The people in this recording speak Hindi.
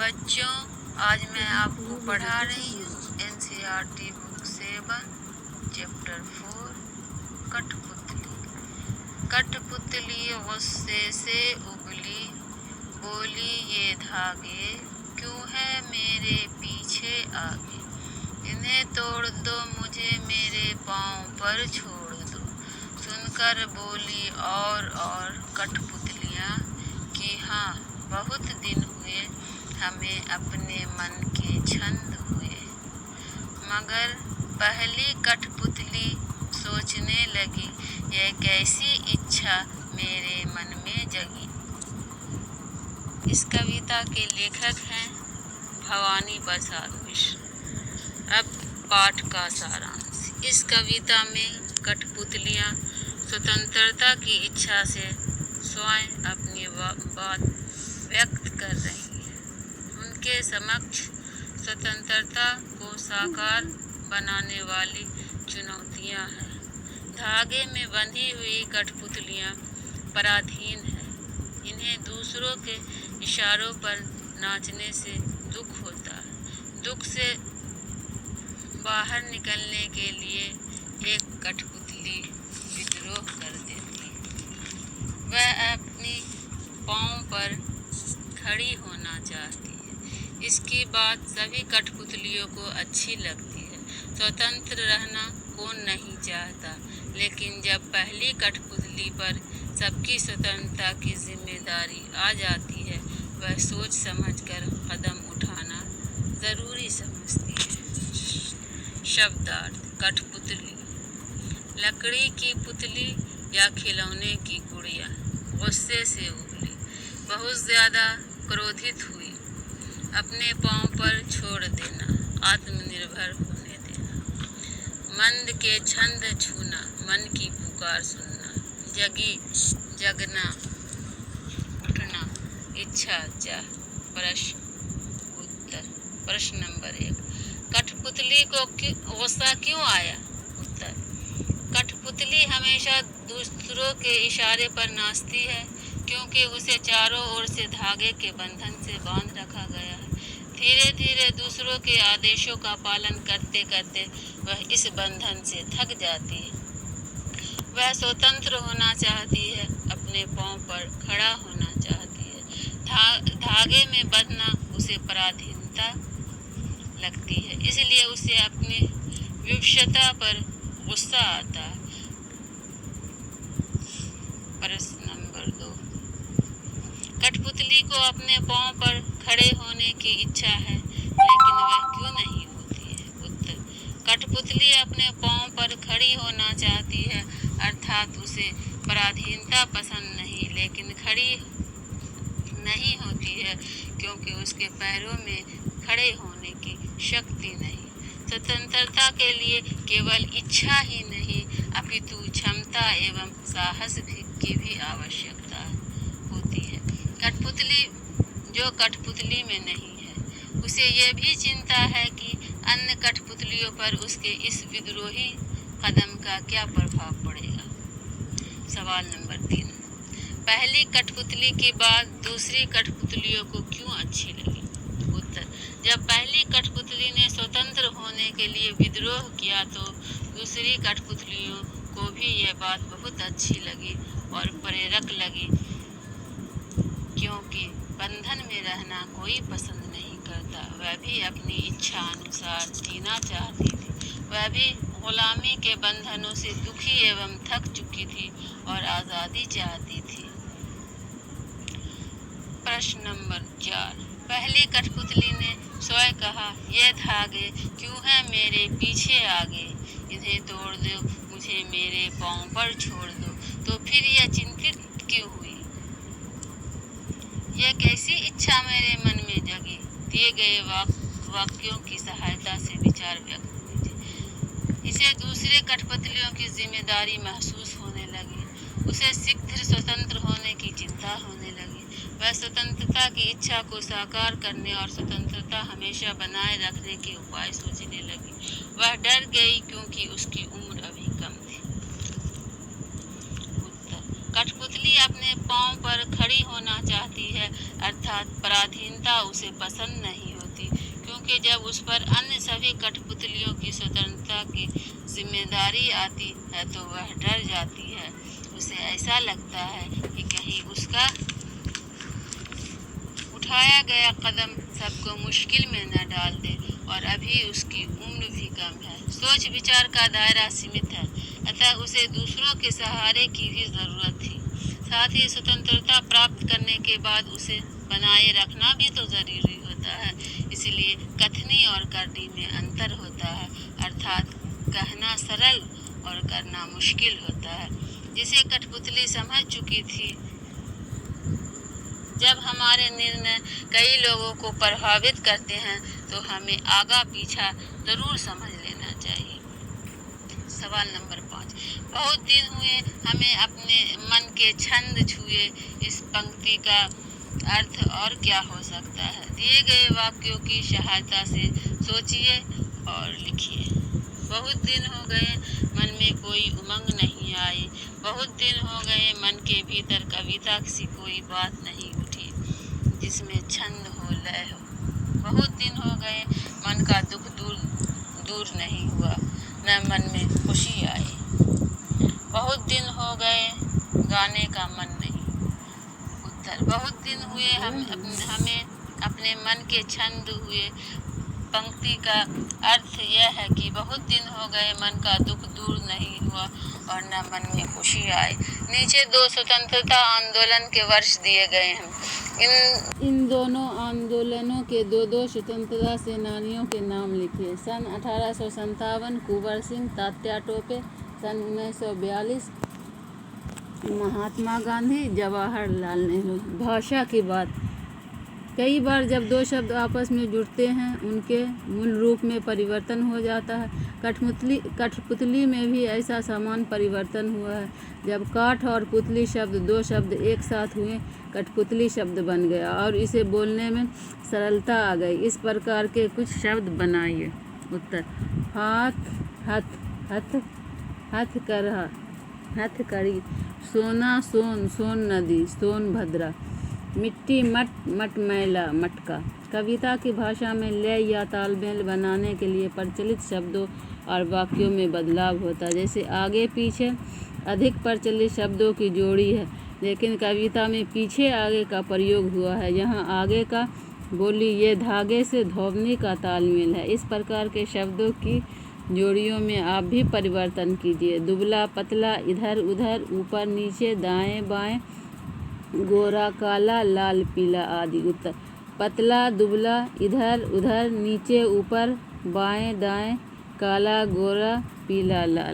बच्चों, आज मैं आपको पढ़ा रही हूँ एनसीईआरटी बुक 7 चैप्टर 4 कठपुतली। कठपुतली गुस्से से उबली, बोली ये धागे क्यों है मेरे पीछे आगे। इन्हें तोड़ दो, मुझे मेरे पाँव पर छोड़ दो। सुनकर बोली और कठपुतलियाँ कि हाँ, बहुत दिन हुए हमें अपने मन के छंद हुए। मगर पहली कठपुतली सोचने लगी, यह कैसी इच्छा मेरे मन में जगी। इस कविता के लेखक हैं भवानी प्रसाद मिश्र। अब पाठ का सारांश। इस कविता में कठपुतलियाँ स्वतंत्रता की इच्छा से स्वयं अपनी बात व्यक्त कर रही हैं। उनके समक्ष स्वतंत्रता को साकार बनाने वाली चुनौतियाँ हैं। धागे में बंधी हुई कठपुतलियाँ पराधीन हैं। इन्हें दूसरों के इशारों पर नाचने से दुख होता है। दुख से बाहर निकलने के लिए एक कठपुतली विद्रोह कर देती है। वह अपनी पाँव पर खड़ी होना चाहती है। इसकी बात सभी कठपुतलियों को अच्छी लगती है। स्वतंत्र रहना कौन नहीं चाहता, लेकिन जब पहली कठपुतली पर सबकी स्वतंत्रता की जिम्मेदारी आ जाती है, वह सोच समझकर कदम उठाना ज़रूरी समझती है। शब्दार्थ। कठपुतली, लकड़ी की पुतली या खिलौने की गुड़िया। गुस्से से उबली, बहुत ज़्यादा क्रोधित हुई। अपने पाँव पर छोड़ देना, आत्मनिर्भर होने देना। मंद के छंद छूना, मन की पुकार सुनना। जगी, जगना, उठना, इच्छा, चाह। प्रश्न उत्तर। प्रश्न नंबर 1, कठपुतली को गुस्सा क्यों आया? उत्तर, कठपुतली हमेशा दूसरों के इशारे पर नाचती है, क्योंकि उसे चारों ओर से धागे के बंधन से बांध रखा गया है। धीरे धीरे दूसरों के आदेशों का पालन करते करते वह इस बंधन से थक जाती है। वह स्वतंत्र होना चाहती है, अपने पाँव पर खड़ा होना चाहती है। धागे में बंधना उसे पराधीनता लगती है, इसलिए उसे अपनी विवशता पर गुस्सा आता है। प्रश्न नंबर 2, कठपुतली को अपने पाँव पर खड़े होने की इच्छा है, लेकिन वह क्यों नहीं होती है? उत्तर, कठपुतली अपने पाँव पर खड़ी होना चाहती है, अर्थात उसे पराधीनता पसंद नहीं, लेकिन खड़ी नहीं होती है क्योंकि उसके पैरों में खड़े होने की शक्ति नहीं। स्वतंत्रता के लिए केवल इच्छा ही नहीं, अपितु क्षमता एवं साहस की भी आवश्यकता होती है। कठपुतली जो कठपुतली में नहीं है, उसे यह भी चिंता है कि अन्य कठपुतलियों पर उसके इस विद्रोही कदम का क्या प्रभाव पड़ेगा। सवाल नंबर 3, पहली कठपुतली की बात दूसरी कठपुतलियों को क्यों अच्छी लगी? उत्तर, जब पहली कठपुतली ने स्वतंत्र होने के लिए विद्रोह किया तो दूसरी कठपुतलियों को भी यह बात बहुत अच्छी लगी और प्रेरक लगी, क्योंकि बंधन में रहना कोई पसंद नहीं करता। वह भी अपनी इच्छा अनुसार जीना चाहती थी। वह भी गुलामी के बंधनों से दुखी एवं थक चुकी थी और आज़ादी चाहती थी। प्रश्न नंबर 4, पहली कठपुतली ने स्वयं कहा, यह धागे क्यों है मेरे पीछे आगे। इन्हें तोड़ दो, मुझे मेरे पाँव पर छोड़ दो। तो फिर यह चिंतित क्यों हुई? यह कैसी इच्छा मेरे मन में जगी। दिए गए वाक्यों की सहायता से विचार व्यक्त कीजिए। इसे दूसरे कठपुतलियों की जिम्मेदारी महसूस होने लगी। उसे शीघ्र स्वतंत्र होने की चिंता होने लगी। वह स्वतंत्रता की इच्छा को साकार करने और स्वतंत्रता हमेशा बनाए रखने के उपाय सोचने लगी। वह डर गई क्योंकि उसकी उम्र अभी कम थी। उत्तर, कठपुतली अपने पाँव पर खड़ी होना चाहती है, अर्थात अर्थात पराधीनता उसे पसंद नहीं होती, क्योंकि जब उस पर अन्य सभी कठपुतलियों की स्वतंत्रता की जिम्मेदारी आती है तो वह डर जाती है। उसे ऐसा लगता है कि कहीं उसका उठाया गया कदम सबको मुश्किल में न डाल दे, और अभी उसकी उम्र भी कम है। सोच विचार का दायरा सीमित है, अतः उसे दूसरों के सहारे की भी जरूरत थी। साथ ही स्वतंत्रता प्राप्त करने के बाद उसे बनाए रखना भी तो जरूरी होता है। इसलिए कथनी और करनी में अंतर होता है, अर्थात कहना सरल और करना मुश्किल होता है, जिसे कठपुतली समझ चुकी थी। जब हमारे निर्णय कई लोगों को प्रभावित करते हैं तो हमें आगा पीछा जरूर समझ लेना चाहिए। सवाल नंबर 5। बहुत दिन हुए हमें अपने मन के छंद छुए। इस पंक्ति का अर्थ और क्या हो सकता है? दिए गए वाक्यों की सहायता से सोचिए और लिखिए। बहुत दिन हो गए मन में कोई उमंग नहीं आई। बहुत दिन हो गए मन के भीतर कविता सी कोई बात नहीं उठी जिसमें छंद हो, लय हो। बहुत दिन हो गए मन का दुख दूर नहीं हुआ, न मन में खुशी आई। बहुत दिन हो गए गाने का मन नहीं। उत्तर: बहुत दिन हुए हमें अपने मन के छंद हुए। पंक्ति का अर्थ यह है कि बहुत दिन हो गए मन का दुख दूर नहीं हुआ और न मन में खुशी आई। नीचे 2 स्वतंत्रता आंदोलन के वर्ष दिए गए हैं। इन दोनों आंदोलनों के 2 स्वतंत्रता सेनानियों के नाम लिखिए। सन 1857 कुंवर सिंह तात्या टोपे। सन 1942 महात्मा गांधी, जवाहरलाल नेहरू। भाषा की बात: कई बार जब 2 शब्द आपस में जुड़ते हैं उनके मूल रूप में परिवर्तन हो जाता है। कठपुतली में भी ऐसा समान परिवर्तन हुआ है। जब काठ और पुतली शब्द 2 शब्द एक साथ हुए, कठपुतली शब्द बन गया और इसे बोलने में सरलता आ गई। इस प्रकार के कुछ शब्द बनाइए। उत्तर: हाथ, हथ, हथ, हथकरघा, हथकड़ी। सोना, सोन, सोन नदी, सोनभद्रा। मिट्टी, मट, मटमैला, मटका। कविता की भाषा में लय या तालमेल बनाने के लिए प्रचलित शब्दों और वाक्यों में बदलाव होता है। जैसे आगे पीछे अधिक प्रचलित शब्दों की जोड़ी है, लेकिन कविता में पीछे आगे का प्रयोग हुआ है। यहाँ आगे का बोली ये धागे से ध्वनि का तालमेल है। इस प्रकार के शब्दों की जोड़ियों में आप भी परिवर्तन कीजिए। दुबला, पतला, इधर उधर, ऊपर नीचे, दाएं बाएं, गोरा काला, लाल पीला आदि। उत्तर: पतला, दुबला, इधर उधर, नीचे ऊपर, बाएं दाएं, काला गोरा, पीला लाल।